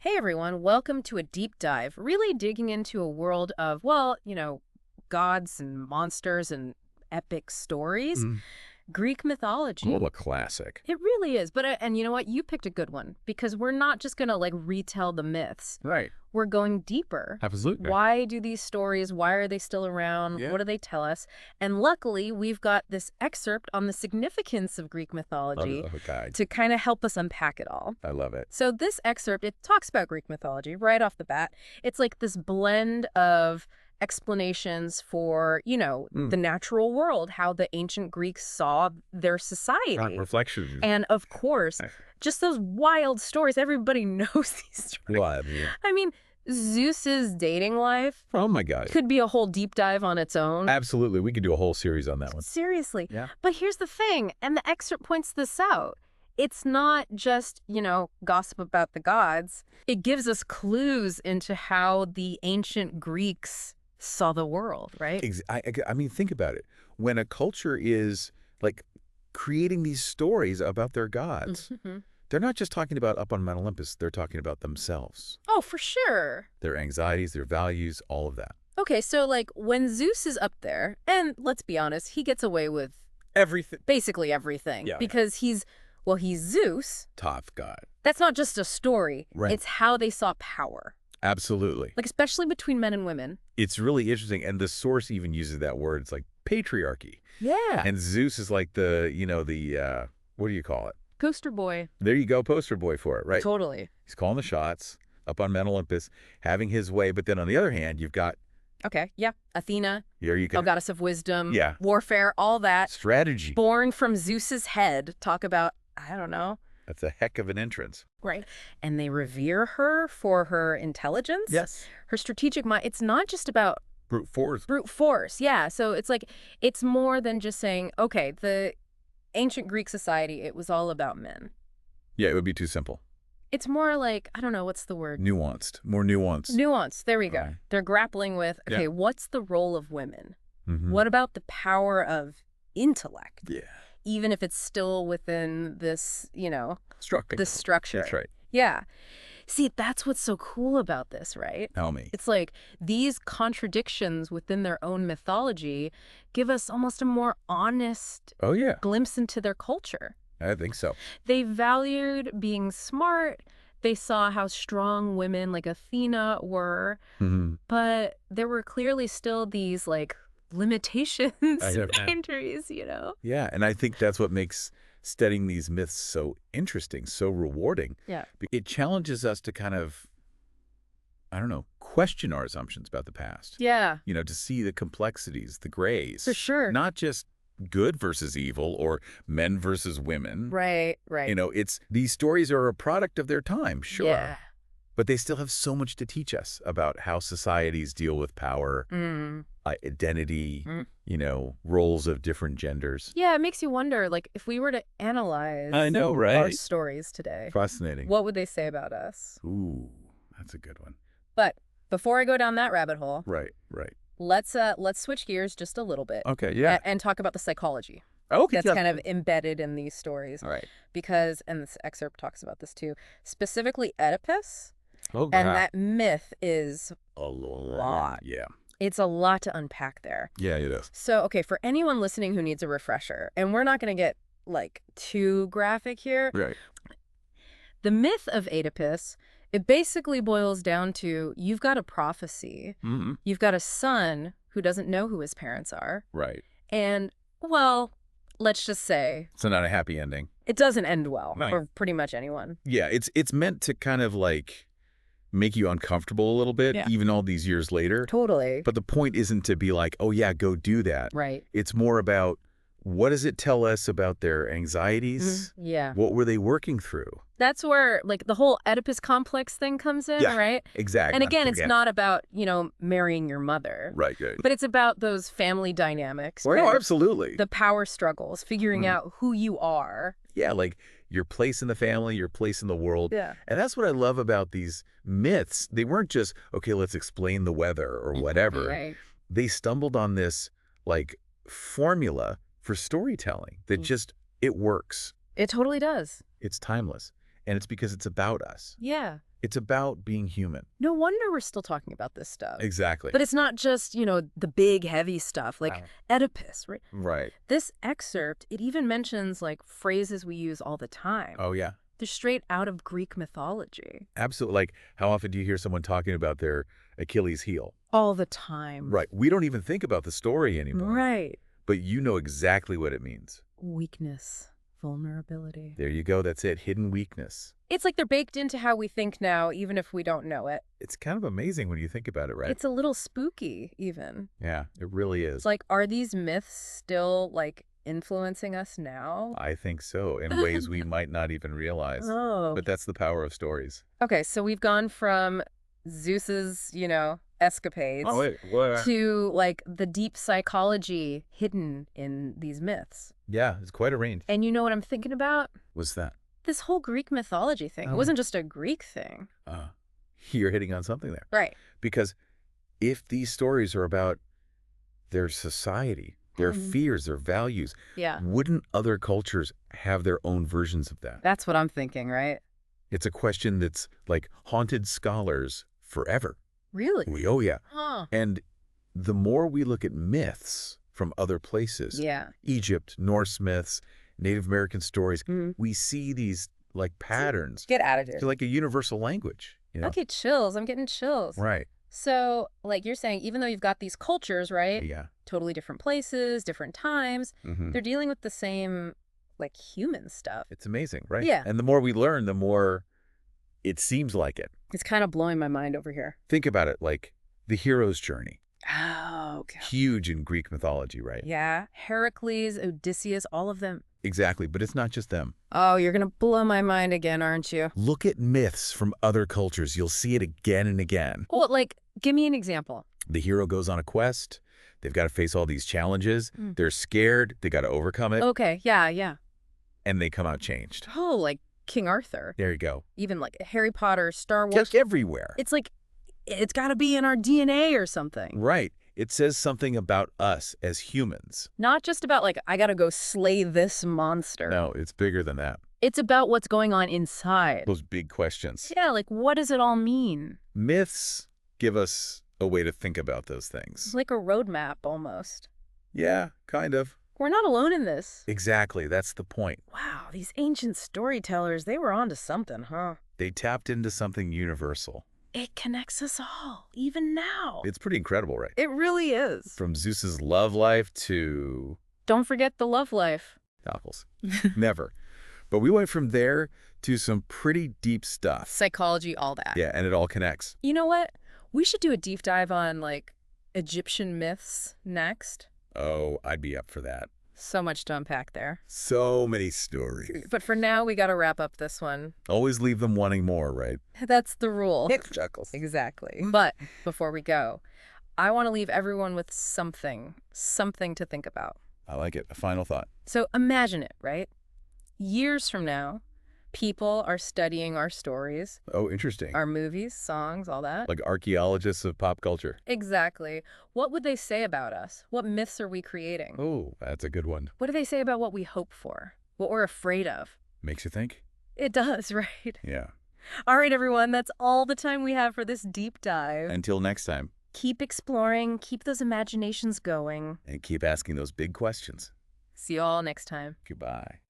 Hey everyone, welcome to a deep dive, really digging into a world of, well, gods and monsters and epic stories. Mm. Greek mythology. Oh, a classic. It really is. But and you know what? You picked a good one because we're not just going to retell the myths. Right. We're going deeper. Absolutely. Why do these stories, why are they still around? Yeah. What do they tell us? And luckily, we've got this excerpt on the significance of Greek mythology Love a guide. to kind of help us unpack it all. I love it. So this excerpt, it talks about Greek mythology right off the bat. It's like this blend of explanations for, the natural world, how the ancient Greeks saw their society. Reflection. And of course, just those wild stories. Everybody knows these stories. Love you. I mean, Zeus's dating life Oh, my God. could be a whole deep dive on its own. Absolutely. We could do a whole series on that one. Seriously. Yeah. But here's the thing, and the excerpt points this out. It's not just, gossip about the gods. It gives us clues into how the ancient Greeks saw the world, right? I mean, think about it. When a culture is, creating these stories about their gods, they're not just talking about up on Mount Olympus. They're talking about themselves. Oh, for sure. Their anxieties, their values, all of that. Okay, so, when Zeus is up there, and let's be honest, he gets away with Everything. basically everything. Yeah. Because he's Zeus. Top God. That's not just a story. Right. It's how they saw power. Absolutely. Especially between men and women. It's really interesting. And the source even uses that word. It's like patriarchy. Yeah. And Zeus is like the what do you call it? Poster boy. There you go, poster boy for it, right? Totally. He's calling the shots up on Mount Olympus, having his way. But then on the other hand, you've got, Okay, yeah. Athena, here you go, goddess of wisdom, Yeah. warfare, all that. strategy. Born from Zeus's head. Talk about, I don't know. That's a heck of an entrance. Right. And they revere her for her intelligence. Yes. Her strategic mind. It's not just about Brute force. brute force. Yeah. So it's more than just saying, okay, the ancient Greek society, it was all about men. Yeah, it would be too simple. It's more like, I don't know, what's the word? Nuanced. More nuanced. Nuance. There we go. Right. They're grappling with, okay, Yeah. what's the role of women? Mhm. What about the power of intellect? Yeah. Even if it's still within this, Structure. this structure. That's right. Yeah. See, that's what's so cool about this, right? Tell me. It's like these contradictions within their own mythology give us almost a more honest Oh, yeah. glimpse into their culture. I think so. They valued being smart. They saw how strong women like Athena were, Mm-hmm. but there were clearly still these limitations, I know. boundaries, Yeah, and I think that's what makes studying these myths so interesting, so rewarding. Yeah. It challenges us to kind of, I don't know, question our assumptions about the past. Yeah, To see the complexities, the grays. for sure. Not just good versus evil or men versus women. Right, right. It's these stories are a product of their time, sure. Yeah. But they still have so much to teach us about how societies deal with power, identity, roles of different genders. Yeah, it makes you wonder, if we were to analyze I know, our right? stories today, Fascinating. what would they say about us? Ooh, that's a good one. But before I go down that rabbit hole, Right, right. let's switch gears just a little bit Okay, yeah. and talk about the psychology Okay. that's kind of embedded in these stories. All right. Because, and this excerpt talks about this too, specifically Oedipus, Oh, and that myth is a lot. Yeah. it's a lot to unpack there. Yeah, it is. So, okay, for anyone listening who needs a refresher, and we're not going to get too graphic here, Right. the myth of Oedipus, it basically boils down to you've got a prophecy, Mm-hmm. you've got a son who doesn't know who his parents are, Right. and, well, let's just say So not a happy ending. it doesn't end well Right. for pretty much anyone. Yeah, it's meant to kind of make you uncomfortable a little bit, Yeah. even all these years later. Totally. But the point isn't to be like, oh yeah, go do that. Right. It's more about what does it tell us about their anxieties? Yeah. What were they working through? That's where, the whole Oedipus complex thing comes in, Yeah. right? Exactly. And again, it's not about, marrying your mother. Right, good. But it's about those family dynamics. Oh, right? absolutely. The power struggles, figuring out who you are. Yeah, your place in the family, your place in the world. Yeah. And that's what I love about these myths. They weren't just, okay, let's explain the weather or whatever. Right. They stumbled on this, formula for storytelling that just, it works. It totally does. It's timeless. And it's because it's about us. Yeah. It's about being human. No wonder we're still talking about this stuff. Exactly. But it's not just, the big, heavy stuff, like Oedipus, right? Right. This excerpt, it even mentions, like, phrases we use all the time. Oh, yeah. They're straight out of Greek mythology. Absolutely. Like, how often do you hear someone talking about their Achilles heel? All the time. Right. We don't even think about the story anymore. Right. But you know exactly what it means. Weakness. Vulnerability. There you go. That's it. Hidden weakness. It's like they're baked into how we think now, even if we don't know it. It's kind of amazing when you think about it, right? It's a little spooky, even. Yeah, it really is. It's like, are these myths still, like, influencing us now? I think so, in ways we might not even realize. Oh. But that's the power of stories. Okay, so we've gone from Zeus's, escapades what? to, like, the deep psychology hidden in these myths. Yeah, it's quite a range. And you know what I'm thinking about? What's that? This whole Greek mythology thing. It wasn't just a Greek thing. You're hitting on something there. Right. Because if these stories are about their society, their fears, their values, wouldn't other cultures have their own versions of that? That's what I'm thinking, right? It's a question that's, like, haunted scholars forever. Really? Oh, yeah. Huh. And the more we look at myths from other places, Egypt, Norse myths, Native American stories, we see these, like, patterns. Get out of here. It's like a universal language. Okay, chills. I'm getting chills. Right. So, like you're saying, even though you've got these cultures, right? Yeah. Totally different places, different times, they're dealing with the same, like, human stuff. It's amazing, right? Yeah. And the more we learn, the more it seems like it. It's kind of blowing my mind over here. Think about it, like the hero's journey. Oh, okay. Huge in Greek mythology, right? Yeah. Heracles, Odysseus, all of them. Exactly, but it's not just them. Oh, you're going to blow my mind again, aren't you? Look at myths from other cultures. You'll see it again and again. Well, like, give me an example. The hero goes on a quest. They've got to face all these challenges. They're scared. They got to overcome it. Okay, yeah. And they come out changed. Oh, like King Arthur. There you go. Even like Harry Potter, Star Wars. Just everywhere. It's like, it's got to be in our DNA or something. Right. It says something about us as humans. Not just about, like, I got to go slay this monster. No, it's bigger than that. It's about what's going on inside. Those big questions. Yeah, like, what does it all mean? Myths give us a way to think about those things. It's like a roadmap, almost. Yeah, kind of. We're not alone in this. Exactly. That's the point. Wow, these ancient storytellers, they were onto something, huh? They tapped into something universal. It connects us all, even now. It's pretty incredible, right? It really is. From Zeus's love life to... Don't forget the love life. Apples. Never. But we went from there to some pretty deep stuff. Psychology, all that. Yeah, and it all connects. You know what? We should do a deep dive on, like, Egyptian myths next. Oh, I'd be up for that. So much to unpack there. So many stories. But for now, we got to wrap up this one. Always leave them wanting more, right? That's the rule. Chuckles. Exactly. But before we go, I want to leave everyone with something to think about. I like it. A final thought. So imagine it, right? Years from now, people are studying our stories, Oh, interesting. our movies, songs, all that. Like archaeologists of pop culture. Exactly. What would they say about us? What myths are we creating? Oh, that's a good one. What do they say about what we hope for? What we're afraid of? Makes you think? It does, right? Yeah. All right, everyone, that's all the time we have for this deep dive. Until next time. Keep exploring, keep those imaginations going. And keep asking those big questions. See you all next time. Goodbye.